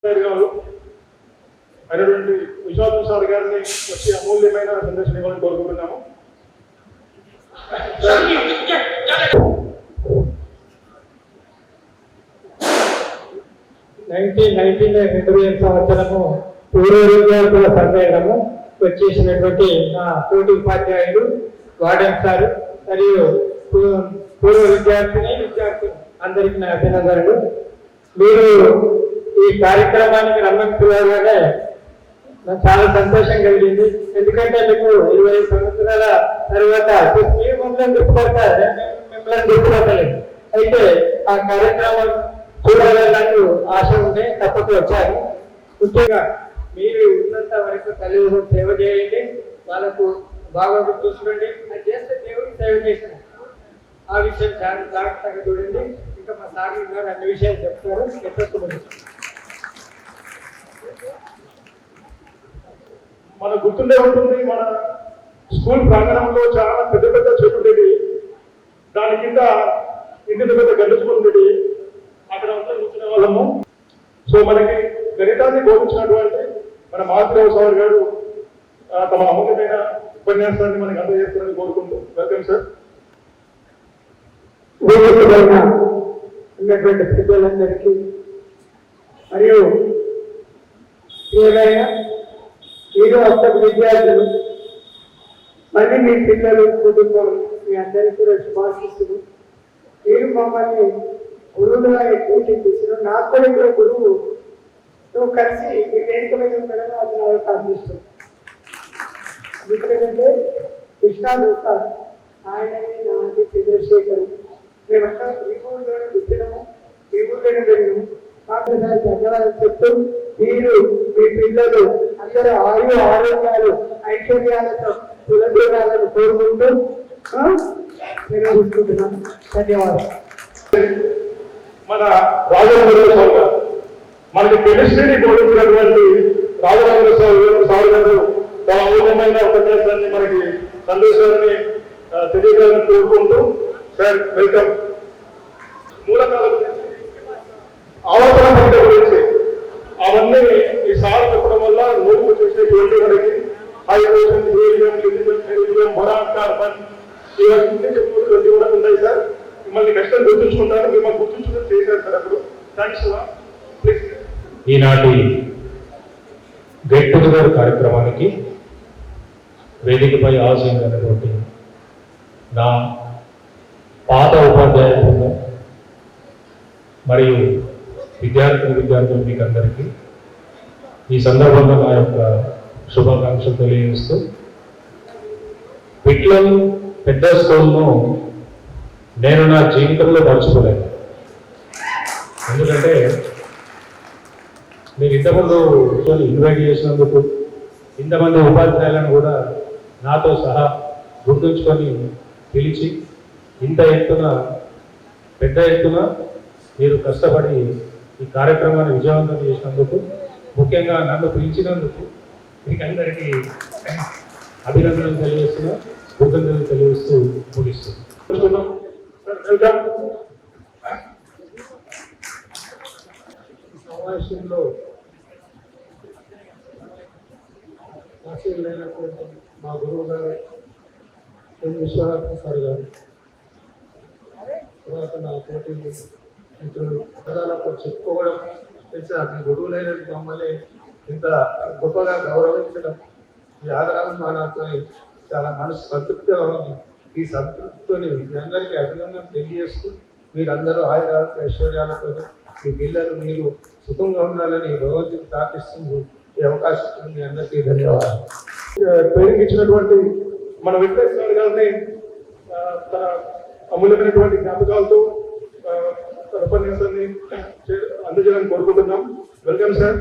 గారు అయినటువంటి విశ్వనాథ్ సార్ గారిని వచ్చి అమూల్యమైన సందేశం ఇవ్వాలని కోరుకుంటున్నాము. 2019 సంవత్సరము పూర్వ విద్యార్థుల సమ్మేళనము వచ్చేసినటువంటి నా తోటి ఉపాధ్యాయులు వార్డెన్ సార్ మరియు పూర్వ విద్యార్థులు అందరికీ నా అభినందనలు. మీరు ఈ కార్యక్రమానికి రమ్మని నాకు చాలా సంతోషం కలిగింది. ఎందుకంటే మీకు 20 సంవత్సరాల తర్వాత మీరు మిమ్మల్ని గుర్తుపట్టలేదు. అయితే ఆ కార్యక్రమం చూడాలని నాకు ఆశ ఉంటే తప్పక వచ్చాను. ముఖ్యంగా మీరు ఉన్నంత వరకు తల్లిదండ్రులు సేవ చేయండి, వాళ్ళకు బాగా చూసుకోండి. అది చేస్తే దేవుడికి సేవ చేసిన ఆ విషయం చాలా జాగ్రత్తగా చూడండి. ఇంకా మా సార్ గారు అన్ని విషయాలు చెప్తారు. మన గుర్తుండే ఉంటుంది, మన స్కూల్ ప్రాంగణంలో చాలా పెద్ద పెద్ద చెట్లు ఉండేవి. దాని కింద ఇంటి పెద్ద గడ్డ స్కూల్ ఉండేవి. అక్కడ అంతా కూర్చునే వాళ్ళము. సో మనకి గణితాన్ని బోధించినటువంటి మన మాధురావు సార్ గారు తమ అమూల్యమైన ఉపన్యాసాన్ని మనకి అందజేస్తారని కోరుకుంటూ వెల్కమ్ సార్. ఉన్నటువంటి పెద్దలందరికీ మరియు ఏదైనా మీరు ఒక్క విద్యార్థులు మళ్ళీ మీ పిల్లలు కుటుంబం మీ అందరికీ కూడా శుభాశిస్తులు. మీరు మమ్మల్ని గురువులుగా ఎక్కువ చేసిన నాకు కూడా ఇక్కడ గురువు నువ్వు కలిసి మీ వేదిక మీద ఉండడం అది నాకు అందిస్తుంది. ఎందుకంటే కృష్ణాలు సార్ ఆయనని నాది చంద్రశేఖర్ మేమంతా ఈ ఊళ్ళోనే పుట్టినాము, ఈ ఊళ్ళోనే పెరిగాము. మాకు ధన్యవాదాలు చెప్తూ మీరు మీ పిల్లలు అందరూ ఆరోగ్యాలు ఐశ్వర్యాలతో కులదూరాలను కోరుకుంటూ నిర్వహిస్తున్నాను. ధన్యవాదాలు. మన రాజరాజేశ్వర గారు మనకి కెమిస్ట్రీని బోధించినటువంటి రాజరాజేశ్వర సార్ గారు తమ అమూల్యమైన ఉపన్యాసాన్ని మనకి సందేశాన్ని తెలియజేయాలని కోరుకుంటూ సార్ వెల్కమ్. మూలకాల గురించి ఆవర్తన పరీక్ష గురించి అవన్నీ ఈ సార్ చెప్పడం వల్ల నోటు వచ్చేసేటువంటి మనకి హైడ్రోజన్, హీలియం, బొరాన్, కార్బన్ ఇవన్నీ చెప్పుకుంటూ కూడా ఉన్నాయి సార్. మిమ్మల్ని కష్టం గుర్తుంచుకుంటారు, మిమ్మల్ని గుర్తుంచుకుని చేశారు సార్. అప్పుడు థ్యాంక్స్ ప్లీజ్. ఈనాటి గెట్ టుగెదర్ కార్యక్రమానికి వేదికపై ఆశీర్వైనటువంటి నా పాత ఉపాధ్యాయ బృందం మరియు విద్యార్థులు మీకు అందరికీ ఈ సందర్భంగా నా యొక్క శుభాకాంక్షలు తెలియజేస్తూ, విట్లం పెద్ద స్కూల్ను నేను నా జీవితంలో మర్చిపోలేను. ఎందుకంటే మీరు ఇంతకుముందు ఇన్వైట్ చేసినందుకు ఇంతమంది ఉపాధ్యాయులను కూడా నాతో సహా గుర్తుంచుకొని పిలిచి ఇంత ఎత్తున పెద్ద ఎత్తున మీరు కష్టపడి ఈ కార్యక్రమాన్ని విజయవంతం చేసినందుకు, ముఖ్యంగా నన్ను పిలిచినందుకు మీకు అందరికీ అభినందనలు తెలియజేస్తున్నా, కృతజ్ఞతలు తెలియజేస్తూ ముగిస్తున్నాం. సమావేశంలో ఆశీర్వైనటువంటి మా గురువు గారు విశ్వనాథ్ సార్ గారు, తర్వాత నా పోటీ మిత్రులు ప్రధానంగా చెప్పుకోవడం తెలిసి అతని గురువులైన మమ్మల్ని ఇంత గొప్పగా గౌరవించడం ఈ ఆదరణ మానతో చాలా మనసు సంతృప్తిగా ఉంది. ఈ సంతృప్తితో మీ అందరికీ అభినందన తెలియజేస్తూ మీరందరూ ఆయురాలతో ఐశ్వర్యాలతో మీ పిల్లలు మీరు సుఖంగా ఉండాలని రోజు ప్రార్థిస్తూ ఈ అవకాశం మీ అందరికీ ధన్యవాదాలు. ట్రైనింగ్ ఇచ్చినటువంటి మన వెంకటేశ్వర గారిని తన అమూల్యమైనటువంటి జ్ఞాపకాలతో తన ఉపన్యాసాన్ని అందజేయాలని కోరుకుంటున్నాం. Welcome sir.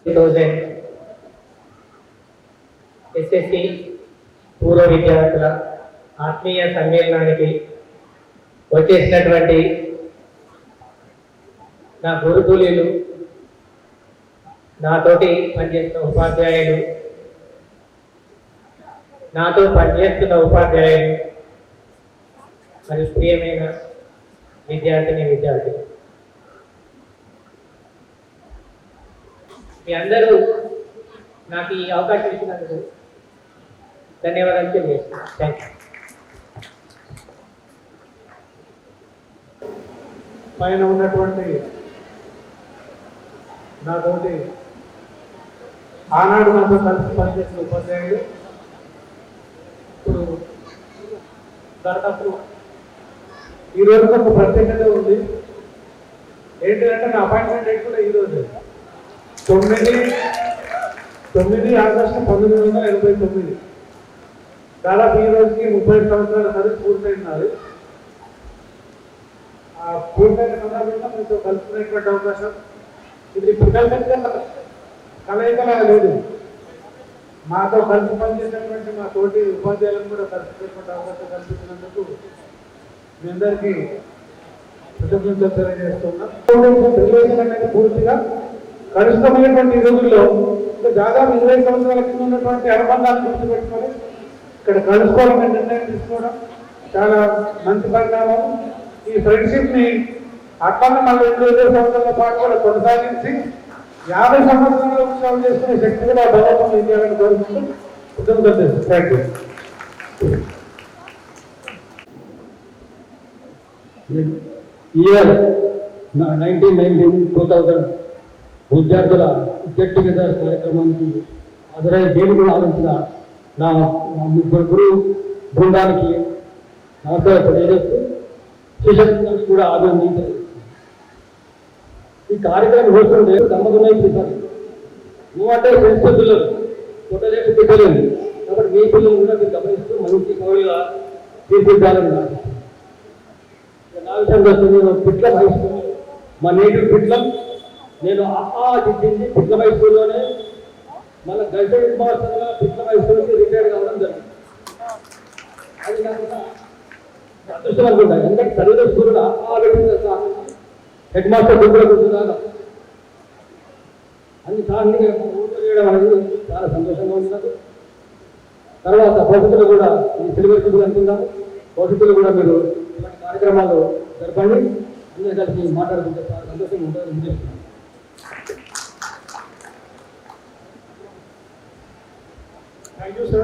2000 SSC పూర్వ విద్యార్థుల ఆత్మీయ సమ్మేళనానికి వచ్చేసినటువంటి నా గురుతుల్యులు, నాతోటి పనిచేస్తున్న ఉపాధ్యాయులు, నాతో పనిచేస్తున్న ఉపాధ్యాయులు మరియు ప్రియమైన విద్యార్థులు మీ అందరూ నాకు ఈ అవకాశం ఇచ్చినందుకు ధన్యవాదాలు తెలియజేస్తున్నాను. Thank you. పైన ఉన్నటువంటి నాతోటి ఆనాడు నాతో కలిసి పనిచేసిన ఉపాధ్యాయుడు ఇప్పుడు దరఖాస్తు ఈ రోజు ఒక ప్రత్యేకత ఉంది. ఏంటంటే నా అపాయింట్మెంట్ డేట్ కూడా ఈ రోజు 9 ఆగస్టు 1989. దాదాపు ఈ రోజుకి 30 సంవత్సరాల సర్వీస్ పూర్తయినారు. ఆ పూర్తయిన సందర్భంగా మీతో కలుసుకునేటువంటి అవకాశం ఇది పిల్లల కలయికలా లేదు. మాతో కలిసి పనిచేసినటువంటి మా తోటి ఉపాధ్యాయులను కూడా కలుసుకునేటువంటి అవకాశం కల్పించినందుకు మీ అందరికీ కృతజ్ఞతలు తెలియజేస్తున్నాం. రిలేషన్ అనేది పూర్తిగా కలుసుకునేటువంటి రోజుల్లో దాదాపు 20 సంవత్సరాల కింద ఉన్నటువంటి అనుబంధాలను గుర్తుపెట్టుకొని ఇక్కడ కలుసుకోవడం నిర్ణయం తీసుకోవడం చాలా మంచి పరిణామం. ఈ ఫ్రెండ్షిప్ ని అట్లనే మళ్ళీ 20 సంవత్సరాల పాటు కూడా కొనసాగించి 50 సంవత్సరాల ఉత్సవం చేసుకునే శక్తి కూడా భగవంతుడు ఇవ్వాలని కోరుకుంటూ కృతజ్ఞతలు. Thank you. ఇయర్ 2000 విద్యార్థుల గెట్ టుగెదర్ కార్యక్రమానికి హాజరై వేడుకలు ఆలోచించిన నా ముగ్గురు గురువు బృందానికి నమస్కారం తెలియజేస్తూ శిష్యులకు కూడా అభినందించారు. ఈ కార్యక్రమం వస్తుంటే గమ్మతున్నాయి చూసారు. నువ్వంటే ఫ్రెండ్స్ పిల్లలు కొట్టలేక పెట్టలేము కాబట్టి మీ పిల్లలు కూడా మీరు గమనిస్తూ మంచి కవులుగా తీర్చిదిద్దాలని నా విషయానికి వస్తే నేను పిట్లం హై స్కూల్ మా నేటివ్ పిట్లం. నేను దిద్దింది పిట్లం హై స్కూల్లోనే. మళ్ళీ గైడెడ్ మాస్టర్గా పిట్లం హై స్కూల్ నుంచి రిటైర్ కావడం జరిగింది. అది కాకుండా అదృష్టం అనుకుంటా. ఎందుకంటే చదివిన స్కూల్ హెడ్ మాస్టర్ కూడా కూర్చున్నాను. అన్ని సార్లు చేయడం అనేది చాలా సంతోషంగా ఉంది నాకు. తర్వాత భవిష్యత్తులో కూడా ఈ సెలబ్రేషన్ అనుకుందాము. భవిష్యత్తులో కూడా మీరు ఇలాంటి కార్యక్రమాలు జరపండి. అందరూ కలిసి మాట్లాడుకుంటే చాలా సంతోషంగా ఉంటుందని ఉద్దేశిస్తున్నాను. Thank you sir.